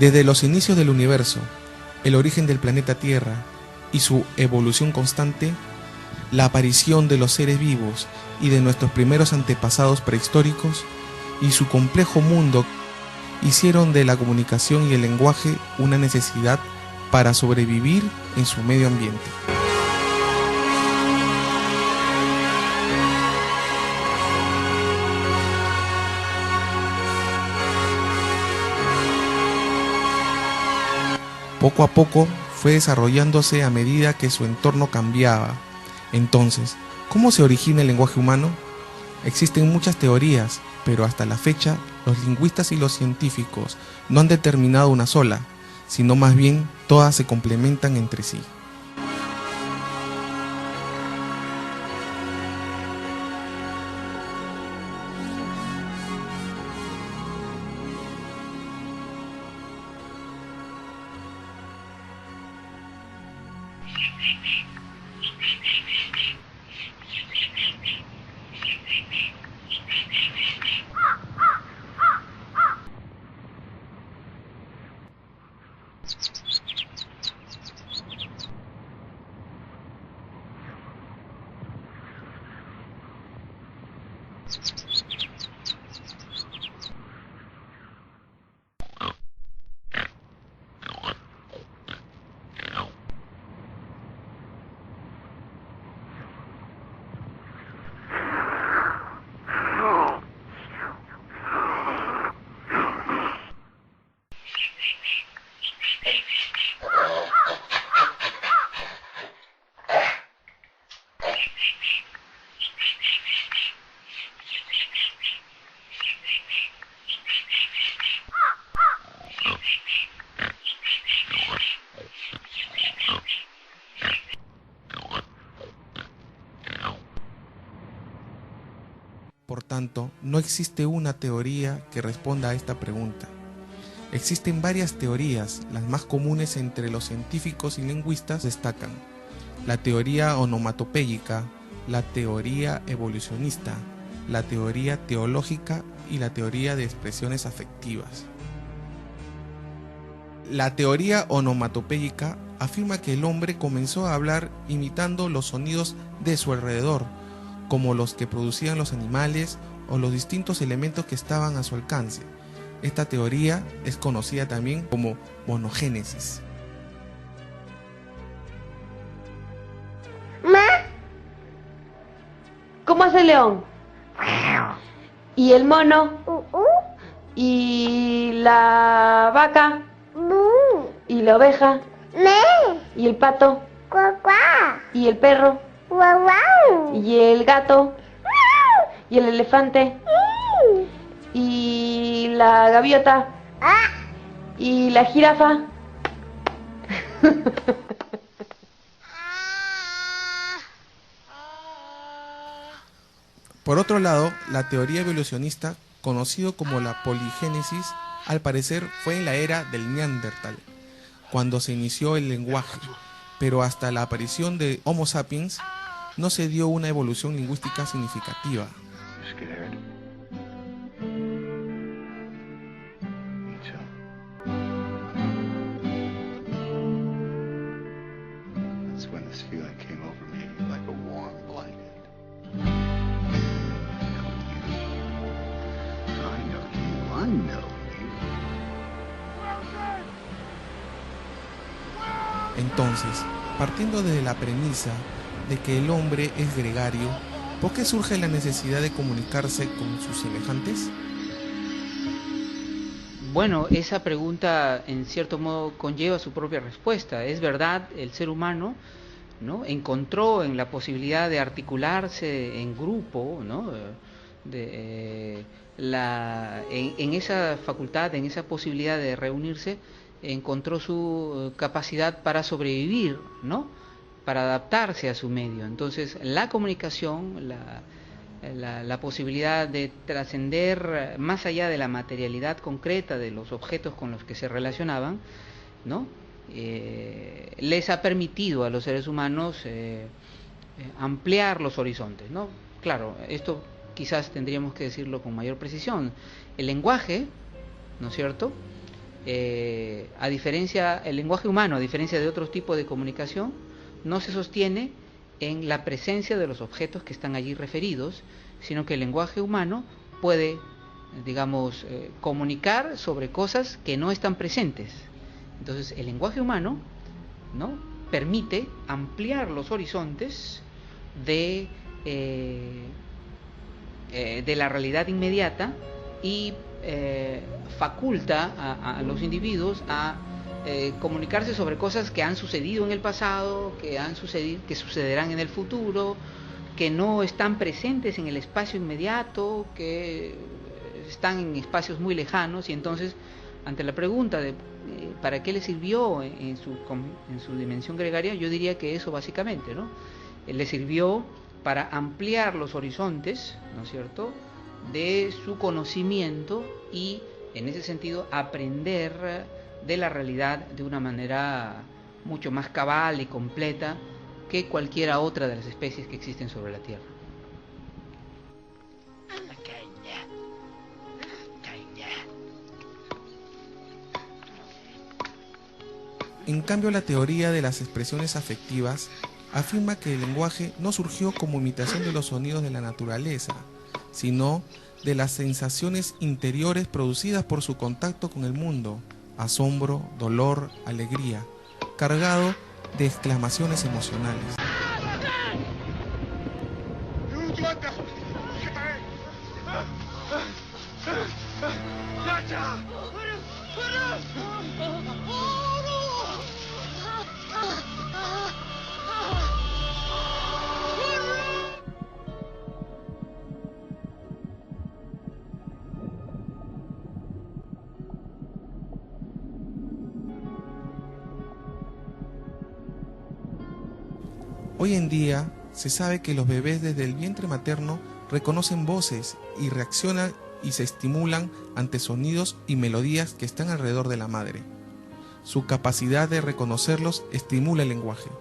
Desde los inicios del universo, el origen del planeta Tierra y su evolución constante, la aparición de los seres vivos y de nuestros primeros antepasados prehistóricos y su complejo mundo hicieron de la comunicación y el lenguaje una necesidad para sobrevivir en su medio ambiente. Poco a poco fue desarrollándose a medida que su entorno cambiaba. Entonces, ¿cómo se origina el lenguaje humano? Existen muchas teorías, pero hasta la fecha los lingüistas y los científicos no han determinado una sola, sino más bien todas se complementan entre sí. Por tanto, no existe una teoría que responda a esta pregunta. Existen varias teorías, las más comunes entre los científicos y lingüistas destacan la teoría onomatopéyica, la teoría evolucionista, la teoría teológica y la teoría de expresiones afectivas. La teoría onomatopéyica afirma que el hombre comenzó a hablar imitando los sonidos de su alrededor, como los que producían los animales o los distintos elementos que estaban a su alcance. Esta teoría es conocida también como monogénesis. ¿Cómo hace el león? ¿Y el mono? ¿Y la vaca? ¿Y la oveja? ¿Y el pato? ¿Y el perro? ¿Y el gato? ¿Y el elefante? ¿Y la gaviota? ¿Y la jirafa? Por otro lado, la teoría evolucionista, conocido como la poligénesis, al parecer fue en la era del Neandertal, cuando se inició el lenguaje, pero hasta la aparición de Homo sapiens no se dio una evolución lingüística significativa. Entonces, partiendo de la premisa de que el hombre es gregario, ¿por qué surge la necesidad de comunicarse con sus semejantes? Bueno, esa pregunta en cierto modo conlleva su propia respuesta. Es verdad, el ser humano, ¿no?, encontró en la posibilidad de articularse en grupo, ¿no?, en esa facultad, en esa posibilidad de reunirse, encontró su capacidad para sobrevivir, ¿no?, para adaptarse a su medio. Entonces, la comunicación, la posibilidad de trascender más allá de la materialidad concreta de los objetos con los que se relacionaban, ¿no?, les ha permitido a los seres humanos ampliar los horizontes, ¿no? Claro, esto quizás tendríamos que decirlo con mayor precisión. El lenguaje, ¿no es cierto?, el lenguaje humano, a diferencia de otros tipos de comunicación, no se sostiene en la presencia de los objetos que están allí referidos, sino que el lenguaje humano puede, digamos, comunicar sobre cosas que no están presentes. Entonces, el lenguaje humano, ¿no?, permite ampliar los horizontes de la realidad inmediata y faculta a los individuos a comunicarse sobre cosas que han sucedido en el pasado, que sucederán en el futuro, que no están presentes en el espacio inmediato, que están en espacios muy lejanos. Y entonces, ante la pregunta de ¿para qué le sirvió en su dimensión gregaria? Yo diría que eso básicamente, ¿no? Le sirvió para ampliar los horizontes, ¿no es cierto?, de su conocimiento y, en ese sentido, aprender de la realidad de una manera mucho más cabal y completa que cualquiera otra de las especies que existen sobre la Tierra. En cambio, la teoría de las expresiones afectivas afirma que el lenguaje no surgió como imitación de los sonidos de la naturaleza, sino de las sensaciones interiores producidas por su contacto con el mundo: asombro, dolor, alegría, cargado de exclamaciones emocionales. Hoy en día se sabe que los bebés desde el vientre materno reconocen voces y reaccionan y se estimulan ante sonidos y melodías que están alrededor de la madre. Su capacidad de reconocerlos estimula el lenguaje.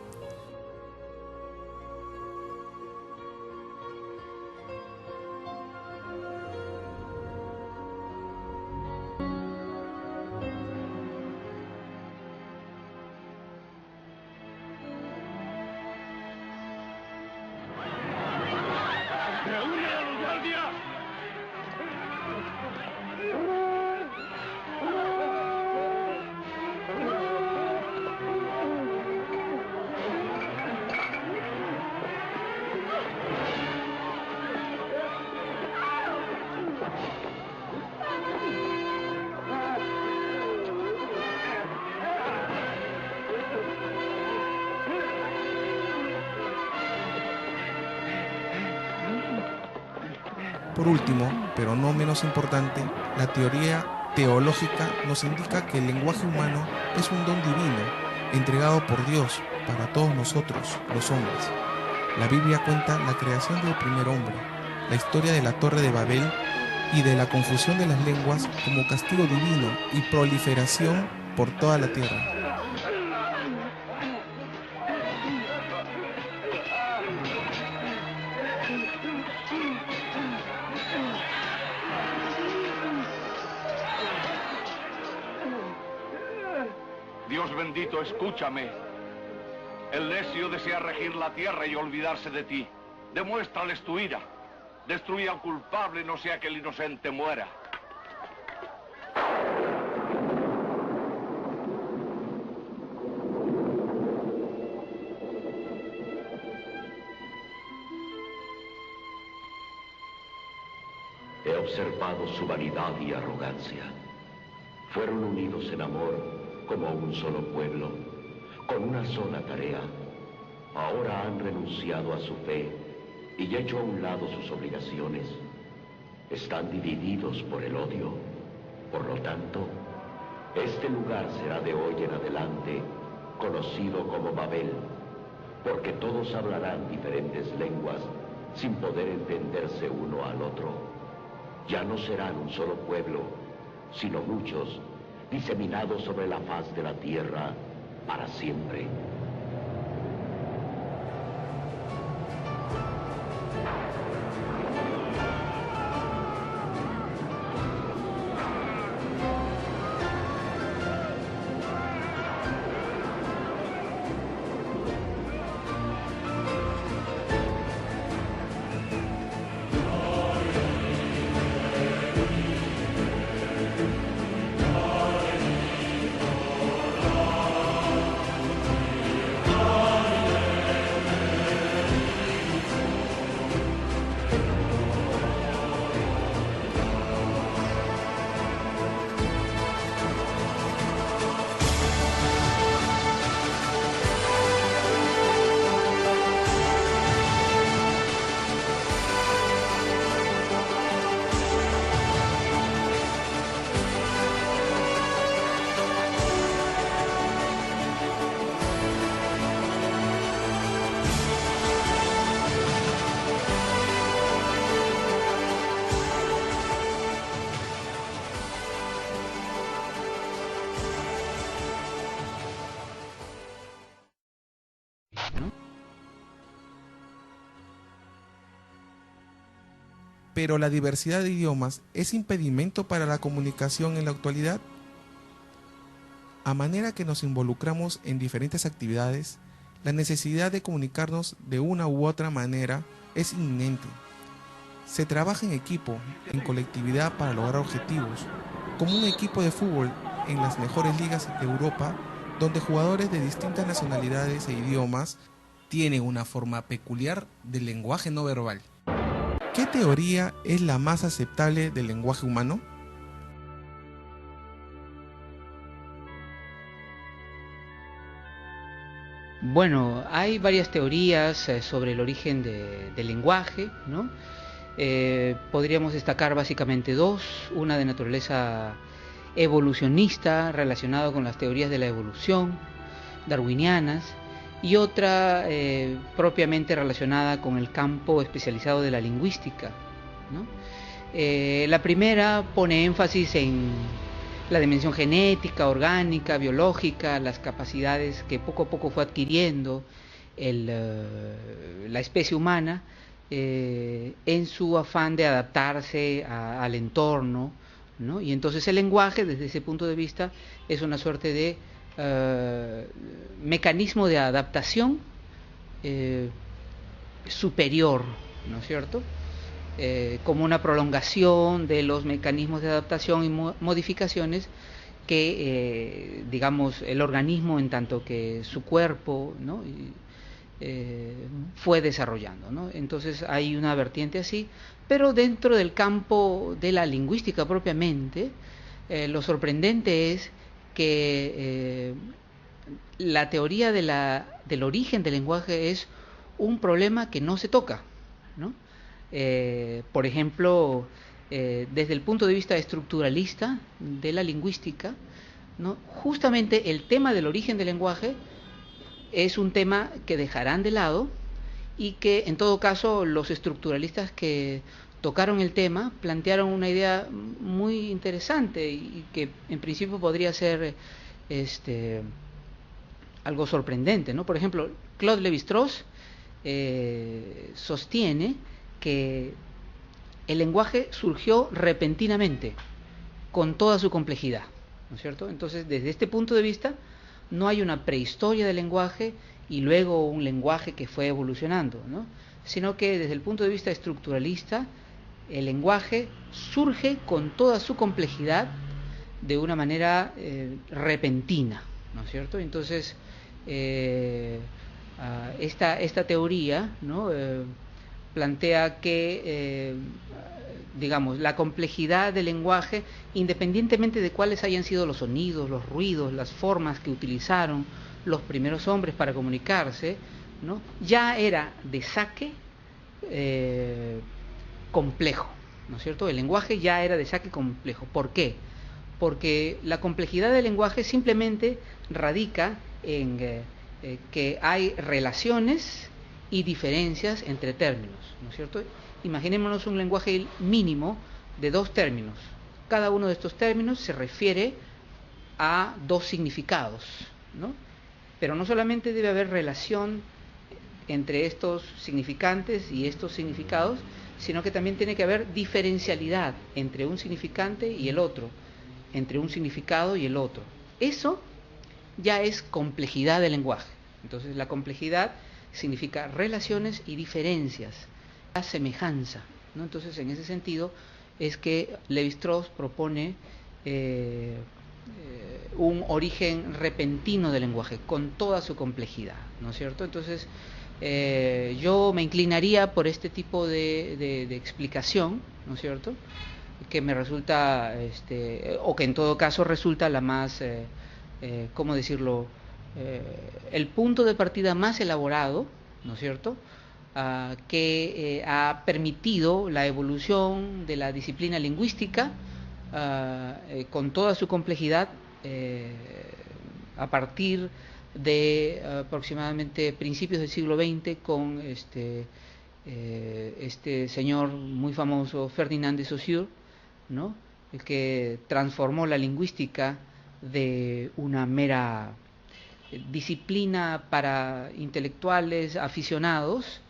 Por último, pero no menos importante, la teoría teológica nos indica que el lenguaje humano es un don divino, entregado por Dios para todos nosotros, los hombres. La Biblia cuenta la creación del primer hombre, la historia de la Torre de Babel y de la confusión de las lenguas como castigo divino y proliferación por toda la tierra. Dios bendito, escúchame. El necio desea regir la tierra y olvidarse de ti. Demuéstrales tu ira. Destruye al culpable, no sea que el inocente muera. He observado su vanidad y arrogancia. Fueron unidos en amor como un solo pueblo, con una sola tarea. Ahora han renunciado a su fe y hecho a un lado sus obligaciones. Están divididos por el odio. Por lo tanto, este lugar será de hoy en adelante conocido como Babel, porque todos hablarán diferentes lenguas sin poder entenderse uno al otro. Ya no serán un solo pueblo, sino muchos, diseminados sobre la faz de la tierra para siempre. Pero la diversidad de idiomas es impedimento para la comunicación en la actualidad. A manera que nos involucramos en diferentes actividades, la necesidad de comunicarnos de una u otra manera es inminente. Se trabaja en equipo, en colectividad para lograr objetivos, como un equipo de fútbol en las mejores ligas de Europa, donde jugadores de distintas nacionalidades e idiomas tienen una forma peculiar del lenguaje no verbal. ¿Qué teoría es la más aceptable del lenguaje humano? Bueno, hay varias teorías sobre el origen del lenguaje, ¿no? Podríamos destacar básicamente dos, una de naturaleza evolucionista relacionada con las teorías de la evolución darwinianas y otra propiamente relacionada con el campo especializado de la lingüística, ¿no? La primera pone énfasis en la dimensión genética, orgánica, biológica, las capacidades que poco a poco fue adquiriendo la especie humana en su afán de adaptarse al entorno, ¿no? Y entonces el lenguaje, desde ese punto de vista, es una suerte de mecanismo de adaptación superior, ¿no es cierto? Como una prolongación de los mecanismos de adaptación y modificaciones que, digamos, el organismo en tanto que su cuerpo, ¿no? Fue desarrollando, ¿no? Entonces hay una vertiente así, pero dentro del campo de la lingüística propiamente, lo sorprendente es que la teoría del origen del lenguaje es un problema que no se toca, ¿no? Por ejemplo, desde el punto de vista estructuralista de la lingüística, ¿no? Justamente el tema del origen del lenguaje es un tema que dejarán de lado y que en todo caso los estructuralistas que tocaron el tema plantearon una idea muy interesante y que en principio podría ser algo sorprendente, ¿no? Por ejemplo, Claude Lévi-Strauss sostiene que el lenguaje surgió repentinamente, con toda su complejidad, ¿no es cierto? Entonces, desde este punto de vista, no hay una prehistoria del lenguaje y luego un lenguaje que fue evolucionando, ¿no? Sino que desde el punto de vista estructuralista, el lenguaje surge con toda su complejidad de una manera repentina, ¿no es cierto? Entonces, esta teoría, ¿no? Plantea que, digamos, la complejidad del lenguaje, independientemente de cuáles hayan sido los sonidos, los ruidos, las formas que utilizaron los primeros hombres para comunicarse, ¿no? Ya era de saque complejo, ¿no es cierto? El lenguaje ya era de saque complejo. ¿Por qué? Porque la complejidad del lenguaje simplemente radica en que hay relaciones y diferencias entre términos, ¿no es cierto? Imaginémonos un lenguaje mínimo de dos términos. Cada uno de estos términos se refiere a dos significados, ¿no? Pero no solamente debe haber relación entre estos significantes y estos significados, sino que también tiene que haber diferencialidad entre un significante y el otro, entre un significado y el otro. Eso ya es complejidad del lenguaje. Entonces la complejidad significa relaciones y diferencias, la semejanza, ¿no? Entonces, en ese sentido, es que Lévi-Strauss propone un origen repentino del lenguaje, con toda su complejidad, ¿no es cierto? Entonces, yo me inclinaría por este tipo de explicación, ¿no es cierto?, que me resulta, o que en todo caso resulta la más, ¿cómo decirlo?, el punto de partida más elaborado, ¿no es cierto?, que ha permitido la evolución de la disciplina lingüística con toda su complejidad a partir de aproximadamente principios del siglo XX con este señor muy famoso, Ferdinand de Saussure, ¿no?, el que transformó la lingüística de una mera disciplina para intelectuales aficionados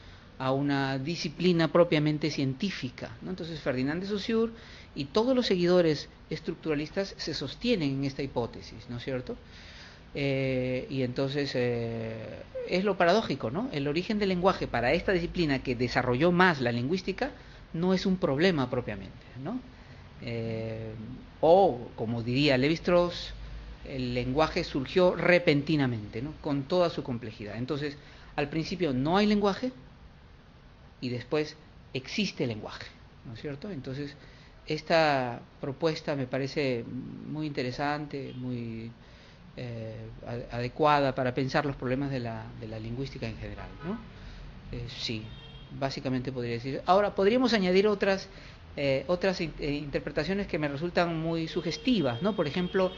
a una disciplina propiamente científica, ¿no? Entonces Ferdinand de Saussure y todos los seguidores estructuralistas se sostienen en esta hipótesis, ¿no es cierto? Y entonces es lo paradójico, ¿no? El origen del lenguaje para esta disciplina que desarrolló más la lingüística no es un problema propiamente, ¿no? O, como diría Lévi-Strauss, el lenguaje surgió repentinamente, ¿no? Con toda su complejidad. Entonces, al principio no hay lenguaje y después existe lenguaje, ¿no es cierto? Entonces, esta propuesta me parece muy interesante, muy adecuada para pensar los problemas de la lingüística en general, ¿no? Sí, básicamente podría decir. Ahora, podríamos añadir otras interpretaciones que me resultan muy sugestivas, ¿no? Por ejemplo,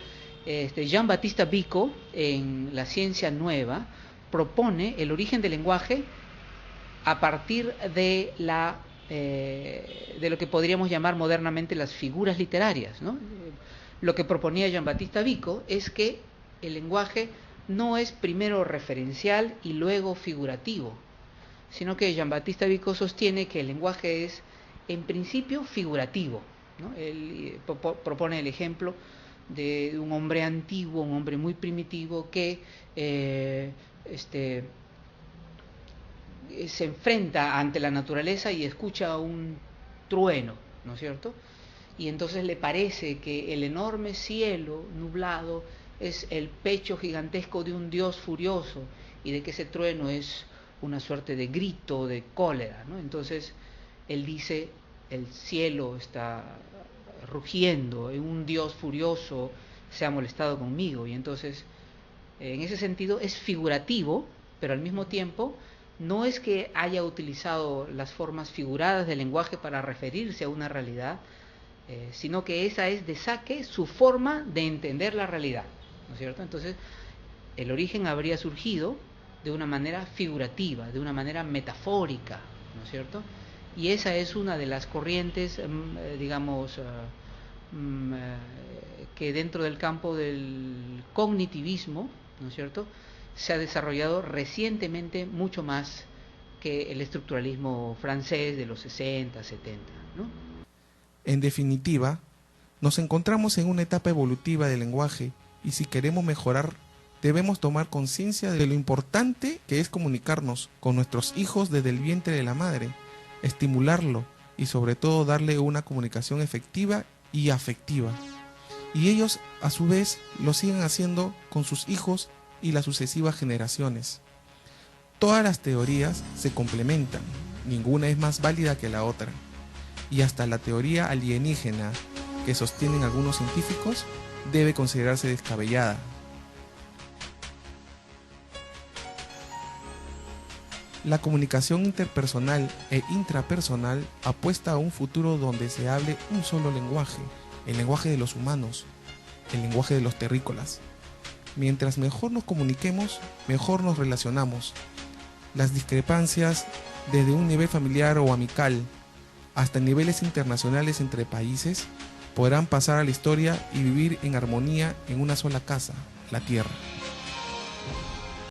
Jean-Baptiste Vico, en La Ciencia Nueva, propone el origen del lenguaje a partir de lo que podríamos llamar modernamente las figuras literarias, ¿no? Lo que proponía Jean-Baptiste Vico es que el lenguaje no es primero referencial y luego figurativo, sino que Jean-Baptiste Vico sostiene que el lenguaje es en principio figurativo, ¿no? Él propone el ejemplo de un hombre antiguo, un hombre muy primitivo que se enfrenta ante la naturaleza y escucha un trueno, ¿no es cierto? Y entonces le parece que el enorme cielo nublado es el pecho gigantesco de un dios furioso y de que ese trueno es una suerte de grito de cólera, ¿no? Entonces él dice, el cielo está rugiendo, un dios furioso se ha molestado conmigo, y entonces en ese sentido es figurativo, pero al mismo tiempo no es que haya utilizado las formas figuradas del lenguaje para referirse a una realidad, sino que esa es de saque su forma de entender la realidad, ¿no es cierto? Entonces el origen habría surgido de una manera figurativa, de una manera metafórica, ¿no es cierto? Y esa es una de las corrientes, digamos, que dentro del campo del cognitivismo, ¿no es cierto?, se ha desarrollado recientemente mucho más que el estructuralismo francés de los 60, 70, ¿no? En definitiva, nos encontramos en una etapa evolutiva del lenguaje y si queremos mejorar, debemos tomar conciencia de lo importante que es comunicarnos con nuestros hijos desde el vientre de la madre, estimularlo y sobre todo darle una comunicación efectiva y afectiva. Y ellos a su vez lo siguen haciendo con sus hijos y las sucesivas generaciones. Todas las teorías se complementan, ninguna es más válida que la otra. Y hasta la teoría alienígena que sostienen algunos científicos debe considerarse descabellada. La comunicación interpersonal e intrapersonal apuesta a un futuro donde se hable un solo lenguaje, el lenguaje de los humanos, el lenguaje de los terrícolas. Mientras mejor nos comuniquemos, mejor nos relacionamos. Las discrepancias, desde un nivel familiar o amical hasta niveles internacionales entre países, podrán pasar a la historia y vivir en armonía en una sola casa, la Tierra.